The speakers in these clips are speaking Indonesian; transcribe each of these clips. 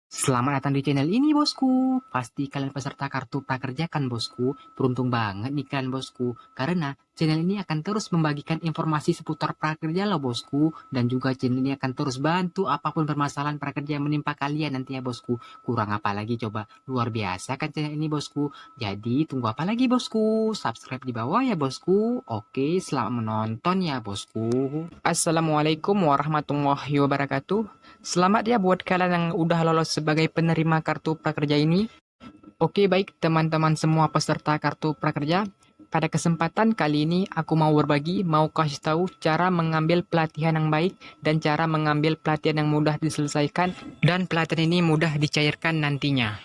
Selamat datang di channel ini, bosku. Pasti kalian peserta kartu prakerja kan, bosku? Beruntung banget nih kalian, bosku. Karena channel ini akan terus membagikan informasi seputar prakerja loh, bosku. Dan juga channel ini akan terus bantu apapun permasalahan prakerja yang menimpa kalian nanti ya, bosku. Kurang apa lagi coba? Luar biasa kan channel ini, bosku. Jadi tunggu apa lagi, bosku? Subscribe di bawah ya, bosku. Oke, selamat menonton ya, bosku. Assalamualaikum warahmatullahi wabarakatuh. Selamat ya buat kalian yang udah lolos sebagai penerima kartu prakerja ini. Oke, baik teman-teman semua peserta kartu prakerja. Pada kesempatan kali ini aku mau berbagi, mau kasih tahu cara mengambil pelatihan yang baik dan cara mengambil pelatihan yang mudah diselesaikan dan pelatihan ini mudah dicairkan nantinya.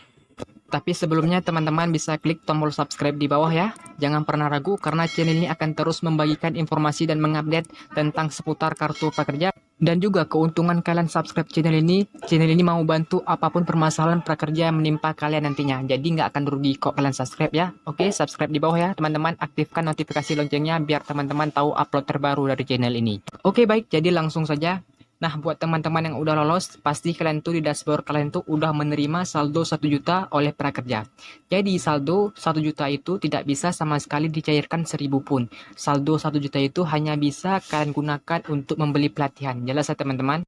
Tapi sebelumnya teman-teman bisa klik tombol subscribe di bawah ya. Jangan pernah ragu karena channel ini akan terus membagikan informasi dan mengupdate tentang seputar kartu prakerja. Dan juga keuntungan kalian subscribe channel ini mau bantu apapun permasalahan prakerja yang menimpa kalian nantinya. Jadi nggak akan rugi kok kalian subscribe ya. Oke, subscribe di bawah ya teman-teman. Aktifkan notifikasi loncengnya biar teman-teman tahu upload terbaru dari channel ini. Oke baik, jadi langsung saja. Nah, buat teman-teman yang udah lolos, pasti kalian tuh di dashboard kalian tuh udah menerima saldo 1 juta oleh prakerja. Jadi saldo 1 juta itu tidak bisa sama sekali dicairkan 1000 pun. Saldo 1 juta itu hanya bisa kalian gunakan untuk membeli pelatihan. Jelas ya teman-teman?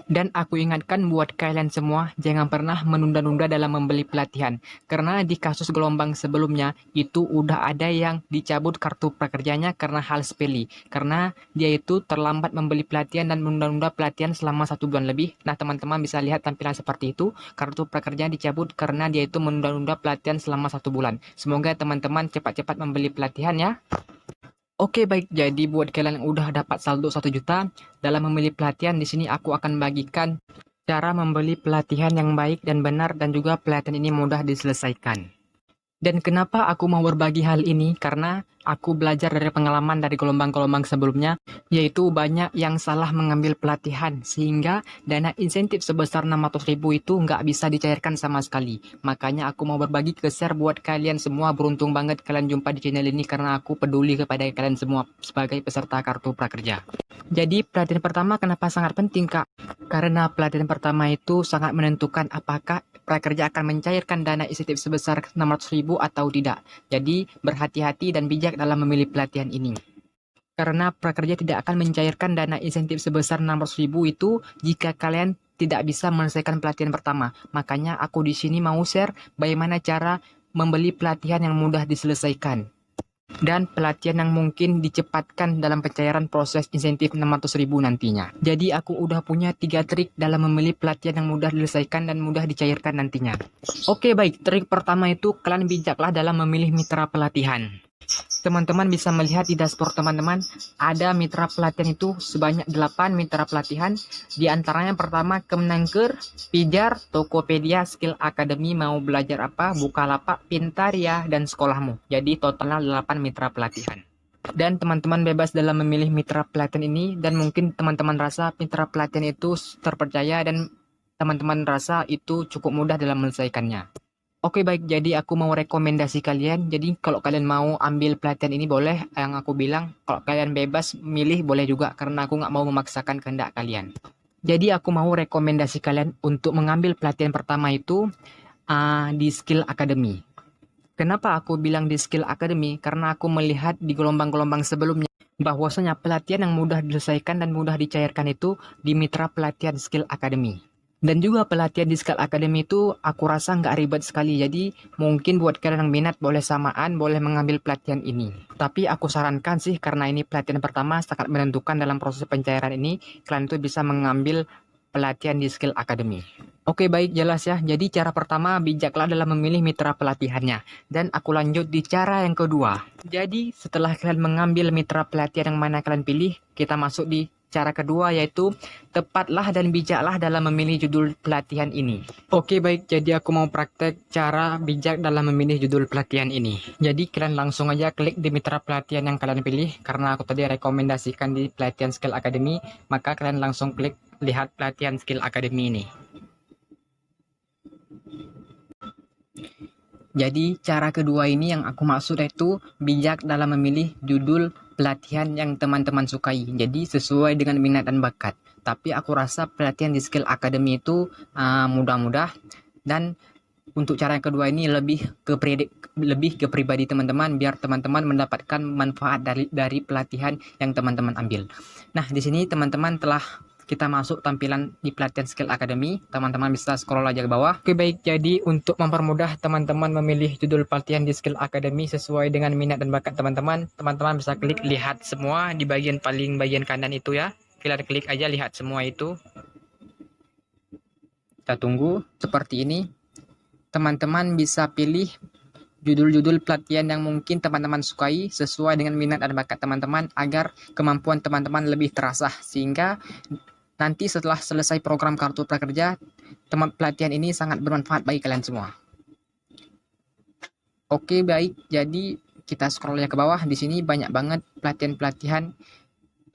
Dan aku ingatkan buat kalian semua, jangan pernah menunda-nunda dalam membeli pelatihan. Karena di kasus gelombang sebelumnya, itu udah ada yang dicabut kartu prakerjanya karena hal sepele. Karena dia itu terlambat membeli pelatihan dan menunda-nunda pelatihan selama 1 bulan lebih. Nah, teman-teman bisa lihat tampilan seperti itu. Kartu prakerja dicabut karena dia itu menunda-nunda pelatihan selama 1 bulan. Semoga teman-teman cepat-cepat membeli pelatihan ya. Oke baik, jadi buat kalian yang udah dapat saldo 1 juta, dalam memilih pelatihan di sini aku akan bagikan cara membeli pelatihan yang baik dan benar dan juga pelatihan ini mudah diselesaikan. Dan kenapa aku mau berbagi hal ini? Karena aku belajar dari pengalaman dari gelombang-gelombang sebelumnya, yaitu banyak yang salah mengambil pelatihan, sehingga dana insentif sebesar 600.000 itu nggak bisa dicairkan sama sekali. Makanya aku mau berbagi ke share buat kalian semua. Beruntung banget kalian jumpa di channel ini karena aku peduli kepada kalian semua sebagai peserta kartu prakerja. Jadi pelatihan pertama kenapa sangat penting, Kak? Karena pelatihan pertama itu sangat menentukan apakah prakerja akan mencairkan dana insentif sebesar 600.000 atau tidak. Jadi berhati-hati dan bijak dalam memilih pelatihan ini. Karena prakerja tidak akan mencairkan dana insentif sebesar 600.000 itu jika kalian tidak bisa menyelesaikan pelatihan pertama. Makanya aku di sini mau share bagaimana cara membeli pelatihan yang mudah diselesaikan. Dan pelatihan yang mungkin dicepatkan dalam pencairan proses insentif 600.000 nantinya. Jadi aku udah punya 3 trik dalam memilih pelatihan yang mudah diselesaikan dan mudah dicairkan nantinya. Oke baik, trik pertama itu kalian bijaklah dalam memilih mitra pelatihan. Teman-teman bisa melihat di dashboard teman-teman, ada mitra pelatihan itu sebanyak 8 mitra pelatihan. Di antaranya pertama Kemenangker, Pijar, Tokopedia, Skill Academy, mau belajar apa, Bukalapak, Pintaria, dan sekolahmu. Jadi totalnya 8 mitra pelatihan. Dan teman-teman bebas dalam memilih mitra pelatihan ini, dan mungkin teman-teman rasa mitra pelatihan itu terpercaya dan teman-teman rasa itu cukup mudah dalam menyelesaikannya. Oke baik, jadi aku mau rekomendasi kalian. Jadi kalau kalian mau ambil pelatihan ini boleh, yang aku bilang kalau kalian bebas milih boleh juga karena aku nggak mau memaksakan kehendak kalian. Jadi aku mau rekomendasi kalian untuk mengambil pelatihan pertama itu di Skill Academy. Kenapa aku bilang di Skill Academy? Karena aku melihat di gelombang-gelombang sebelumnya bahwasanya pelatihan yang mudah diselesaikan dan mudah dicairkan itu di mitra pelatihan Skill Academy. Dan juga pelatihan di Skill Academy itu aku rasa nggak ribet sekali. Jadi mungkin buat kalian yang minat boleh samaan, boleh mengambil pelatihan ini. Tapi aku sarankan sih karena ini pelatihan pertama sangat menentukan dalam proses pencairan ini. Kalian tuh bisa mengambil pelatihan di Skill Academy. Oke baik, jelas ya. Jadi cara pertama bijaklah dalam memilih mitra pelatihannya. Dan aku lanjut di cara yang kedua. Jadi setelah kalian mengambil mitra pelatihan yang mana kalian pilih, kita masuk di cara kedua yaitu tepatlah dan bijaklah dalam memilih judul pelatihan ini. Oke baik, jadi aku mau praktek cara bijak dalam memilih judul pelatihan ini. Jadi kalian langsung aja klik di mitra pelatihan yang kalian pilih. Karena aku tadi rekomendasikan di pelatihan Skill Academy, maka kalian langsung klik lihat pelatihan Skill Academy ini. Jadi cara kedua ini yang aku maksud itu bijak dalam memilih judul pelatihan yang teman-teman sukai. Jadi sesuai dengan minat dan bakat. Tapi aku rasa pelatihan di Skill Academy itu mudah-mudah Dan untuk cara yang kedua ini lebih ke pribadi teman-teman, biar teman-teman mendapatkan manfaat dari pelatihan yang teman-teman ambil. Nah, di sini teman-teman telah kita masuk tampilan di pelatihan Skill Academy. Teman-teman bisa scroll aja ke bawah. Oke, baik. Jadi untuk mempermudah teman-teman memilih judul pelatihan di Skill Academy sesuai dengan minat dan bakat teman-teman, teman-teman bisa klik lihat semua di bagian bagian kanan itu ya. Kita klik aja lihat semua itu. Kita tunggu seperti ini. Teman-teman bisa pilih judul-judul pelatihan yang mungkin teman-teman sukai sesuai dengan minat dan bakat teman-teman agar kemampuan teman-teman lebih terasah, sehingga nanti setelah selesai program Kartu Prakerja, pelatihan ini sangat bermanfaat bagi kalian semua. Oke, baik. Jadi kita scroll ya ke bawah. Di sini banyak banget pelatihan-pelatihan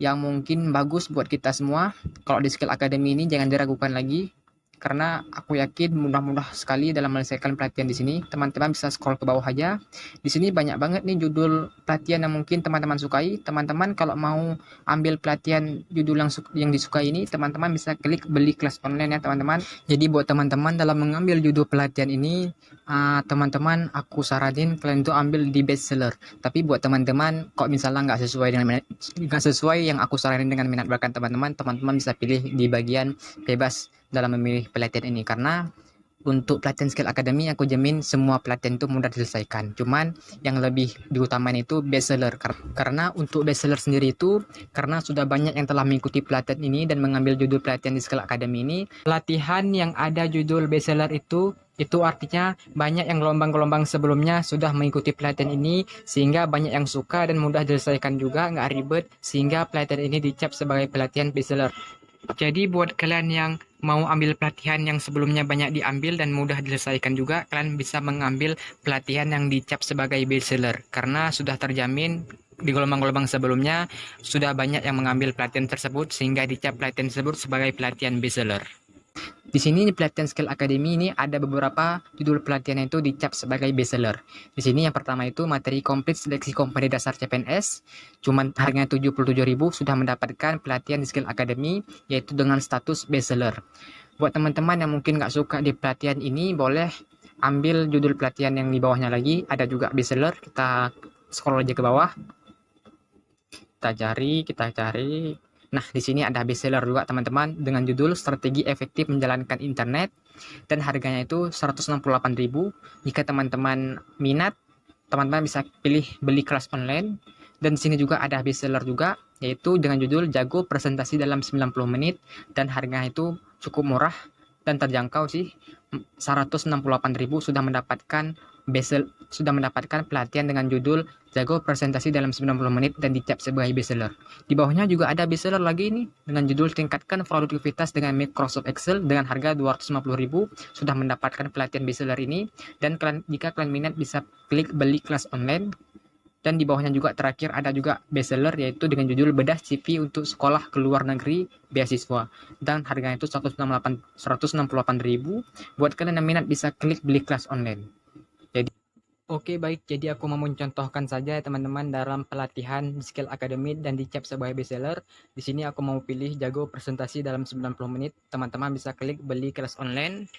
yang mungkin bagus buat kita semua. Kalau di Skill Academy ini jangan diragukan lagi, karena aku yakin mudah-mudah sekali dalam menyelesaikan pelatihan di sini. Teman-teman bisa scroll ke bawah aja. Di sini banyak banget nih judul pelatihan yang mungkin teman-teman sukai. Teman-teman kalau mau ambil pelatihan judul yang disukai ini, teman-teman bisa klik beli kelas online ya teman-teman. Jadi buat teman-teman dalam mengambil judul pelatihan ini, teman-teman aku saranin kalian tuh ambil di bestseller. Tapi buat teman-teman kok misalnya nggak sesuai yang aku saranin dengan minat bakat teman-teman, teman-teman bisa pilih di bagian bebas dalam memilih pelatihan ini, karena untuk pelatihan Skill Academy aku jamin semua pelatihan itu mudah diselesaikan. Cuman yang lebih diutamain itu bestseller, karena untuk bestseller sendiri itu karena sudah banyak yang telah mengikuti pelatihan ini dan mengambil judul pelatihan di Skill Academy ini. Pelatihan yang ada judul bestseller itu artinya banyak yang gelombang-gelombang sebelumnya sudah mengikuti pelatihan ini, sehingga banyak yang suka dan mudah diselesaikan juga, nggak ribet, sehingga pelatihan ini dicap sebagai pelatihan bestseller. Jadi buat kalian yang mau ambil pelatihan yang sebelumnya banyak diambil dan mudah diselesaikan juga, kalian bisa mengambil pelatihan yang dicap sebagai bestseller, karena sudah terjamin di gelombang-gelombang sebelumnya sudah banyak yang mengambil pelatihan tersebut, sehingga dicap pelatihan tersebut sebagai pelatihan bestseller. Di sini di pelatihan Skill Academy ini ada beberapa judul pelatihan yang itu dicap sebagai bestseller. Di sini yang pertama itu materi komplit seleksi kompetisi dasar CPNS, cuman harganya 77.000 sudah mendapatkan pelatihan di Skill Academy, yaitu dengan status bestseller. Buat teman-teman yang mungkin nggak suka di pelatihan ini, boleh ambil judul pelatihan yang di bawahnya lagi, ada juga bestseller. Kita scroll aja ke bawah. Kita cari. Nah, di sini ada bestseller juga teman-teman dengan judul Strategi Efektif Menjalankan Internet, dan harganya itu 168.000. Jika teman-teman minat, teman-teman bisa pilih beli kelas online. Dan di sini juga ada bestseller juga, yaitu dengan judul Jago Presentasi dalam 90 menit, dan harganya itu cukup murah dan terjangkau sih. 168.000 sudah mendapatkan pelatihan dengan judul Jago Presentasi dalam 90 menit dan dicap sebagai bestseller. Di bawahnya juga ada bestseller lagi nih dengan judul Tingkatkan Produktivitas dengan Microsoft Excel dengan harga 250.000, sudah mendapatkan pelatihan bestseller ini. Dan jika kalian minat bisa klik beli kelas online. Dan di bawahnya juga terakhir ada juga bestseller, yaitu dengan judul Bedah CV untuk Sekolah ke Luar Negeri Beasiswa, dan harganya itu 168.000. Buat kalian yang minat bisa klik beli kelas online. Jadi oke, baik, jadi aku mau mencontohkan saja teman-teman dalam pelatihan Skill Academy dan dicap sebagai bestseller. Di sini aku mau pilih Jago Presentasi dalam 90 menit. Teman-teman bisa klik beli kelas online.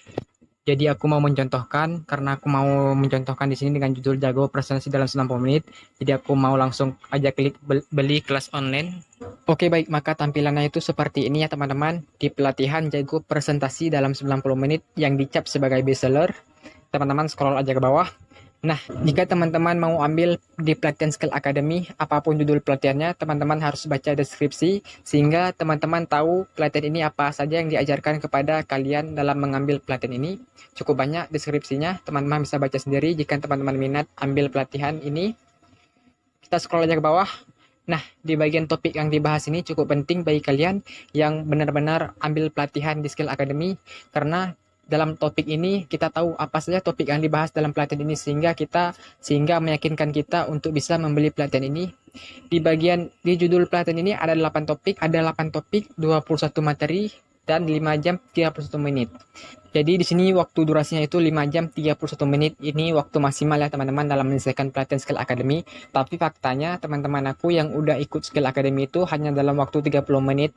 Jadi aku mau mencontohkan, karena aku mau mencontohkan di sini dengan judul Jago Presentasi dalam 90 menit. Jadi aku mau langsung aja klik beli kelas online. Oke, baik, maka tampilannya itu seperti ini ya teman-teman. Di pelatihan Jago Presentasi dalam 90 menit yang dicap sebagai bestseller. Teman-teman scroll aja ke bawah. Nah, jika teman-teman mau ambil di pelatihan Skill Academy, apapun judul pelatihannya, teman-teman harus baca deskripsi, sehingga teman-teman tahu pelatihan ini apa saja yang diajarkan kepada kalian dalam mengambil pelatihan ini. Cukup banyak deskripsinya, teman-teman bisa baca sendiri jika teman-teman minat ambil pelatihan ini. Kita scroll aja ke bawah. Nah, di bagian topik yang dibahas ini cukup penting bagi kalian yang benar-benar ambil pelatihan di Skill Academy, karena dalam topik ini kita tahu apa saja topik yang dibahas dalam pelatihan ini, sehingga meyakinkan kita untuk bisa membeli pelatihan ini. Di judul pelatihan ini ada 8 topik, 21 materi dan 5 jam 31 menit. Jadi di sini waktu durasinya itu 5 jam 31 menit. Ini waktu maksimal ya teman-teman dalam menyelesaikan pelatihan Skill Academy. Tapi faktanya teman-teman aku yang udah ikut Skill Academy itu hanya dalam waktu 30 menit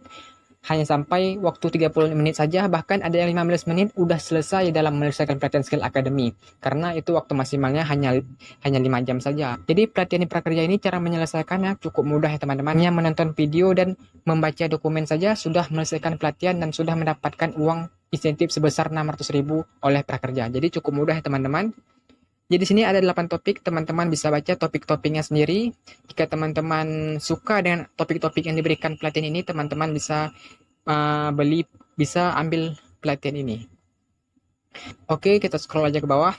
hanya sampai waktu 30 menit saja, bahkan ada yang 15 menit udah selesai dalam menyelesaikan pelatihan skill akademi. Karena itu waktu maksimalnya hanya 5 jam saja. Jadi pelatihan di prakerja ini cara menyelesaikannya cukup mudah ya teman-teman. Hanya menonton video dan membaca dokumen saja sudah menyelesaikan pelatihan dan sudah mendapatkan uang insentif sebesar 600.000 oleh prakerja. Jadi cukup mudah ya teman-teman. Jadi sini ada 8 topik, teman-teman bisa baca topik-topiknya sendiri. Jika teman-teman suka dengan topik-topik yang diberikan pelatihan ini, teman-teman bisa bisa ambil pelatihan ini. Oke, kita scroll aja ke bawah.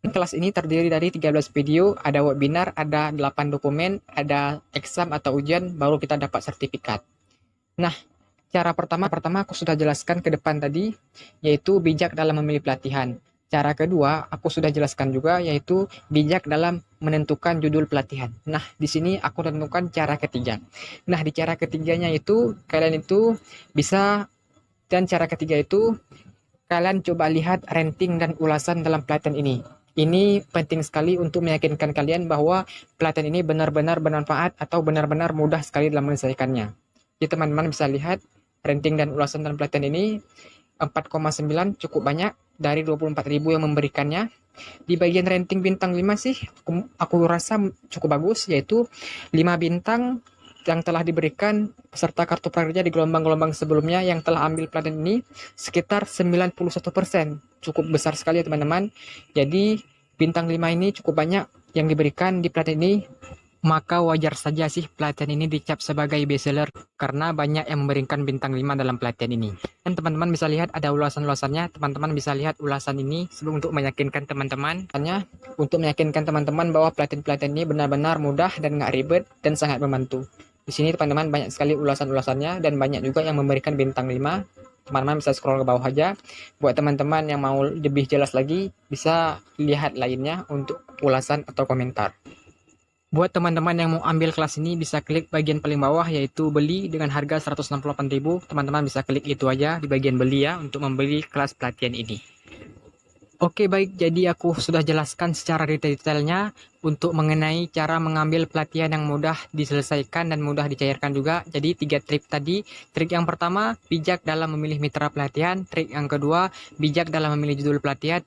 Kelas ini terdiri dari 13 video, ada webinar, ada 8 dokumen, ada exam atau ujian, baru kita dapat sertifikat. Nah, cara pertama aku sudah jelaskan ke depan tadi, yaitu bijak dalam memilih pelatihan. Cara kedua, aku sudah jelaskan juga, yaitu bijak dalam menentukan judul pelatihan. Nah, di sini aku tentukan cara ketiga. Nah, di cara ketiganya itu, kalian itu bisa, dan cara ketiga itu, kalian coba lihat rating dan ulasan dalam pelatihan ini. Ini penting sekali untuk meyakinkan kalian bahwa pelatihan ini benar-benar bermanfaat atau benar-benar mudah sekali dalam menyelesaikannya. Jadi teman-teman bisa lihat rating dan ulasan dalam pelatihan ini 4,9 cukup banyak dari 24.000 yang memberikannya. Di bagian rating bintang 5 sih aku rasa cukup bagus, yaitu 5 bintang yang telah diberikan peserta kartu prakerja di gelombang-gelombang sebelumnya yang telah ambil pelatihan ini sekitar 91%. Cukup besar sekali ya teman-teman. Jadi bintang 5 ini cukup banyak yang diberikan di pelatihan ini. Maka wajar saja sih pelatihan ini dicap sebagai bestseller karena banyak yang memberikan bintang 5 dalam pelatihan ini. Dan teman-teman bisa lihat ada ulasan-ulasannya, teman-teman bisa lihat ulasan ini sebelum untuk meyakinkan teman-teman. Hanya untuk meyakinkan teman-teman bahwa pelatihan-pelatihan ini benar-benar mudah dan nggak ribet dan sangat membantu. Di sini teman-teman banyak sekali ulasan-ulasannya dan banyak juga yang memberikan bintang 5. Teman-teman bisa scroll ke bawah aja. Buat teman-teman yang mau lebih jelas lagi, bisa lihat lainnya untuk ulasan atau komentar. Buat teman-teman yang mau ambil kelas ini bisa klik bagian paling bawah yaitu beli dengan harga 168.000. Teman-teman bisa klik itu aja di bagian beli ya untuk membeli kelas pelatihan ini. Oke baik, jadi aku sudah jelaskan secara detail-detailnya untuk mengenai cara mengambil pelatihan yang mudah diselesaikan dan mudah dicairkan juga. Jadi 3 trik tadi. Trik yang pertama, bijak dalam memilih mitra pelatihan. Trik yang kedua, bijak dalam memilih judul pelatihan.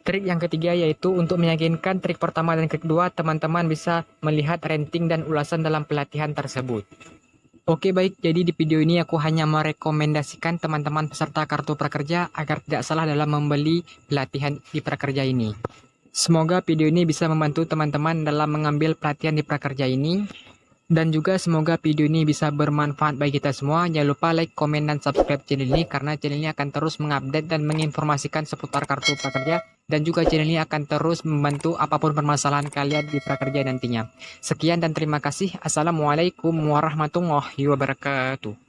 Trik yang ketiga yaitu untuk meyakinkan trik pertama dan kedua, teman-teman bisa melihat rating dan ulasan dalam pelatihan tersebut. Oke baik, jadi di video ini aku hanya merekomendasikan teman-teman peserta kartu prakerja agar tidak salah dalam membeli pelatihan di prakerja ini. Semoga video ini bisa membantu teman-teman dalam mengambil pelatihan di prakerja ini. Dan juga semoga video ini bisa bermanfaat bagi kita semua. Jangan lupa like, komen, dan subscribe channel ini karena channel ini akan terus mengupdate dan menginformasikan seputar kartu prakerja. Dan juga channel ini akan terus membantu apapun permasalahan kalian di prakerja nantinya. Sekian dan terima kasih. Assalamualaikum warahmatullahi wabarakatuh.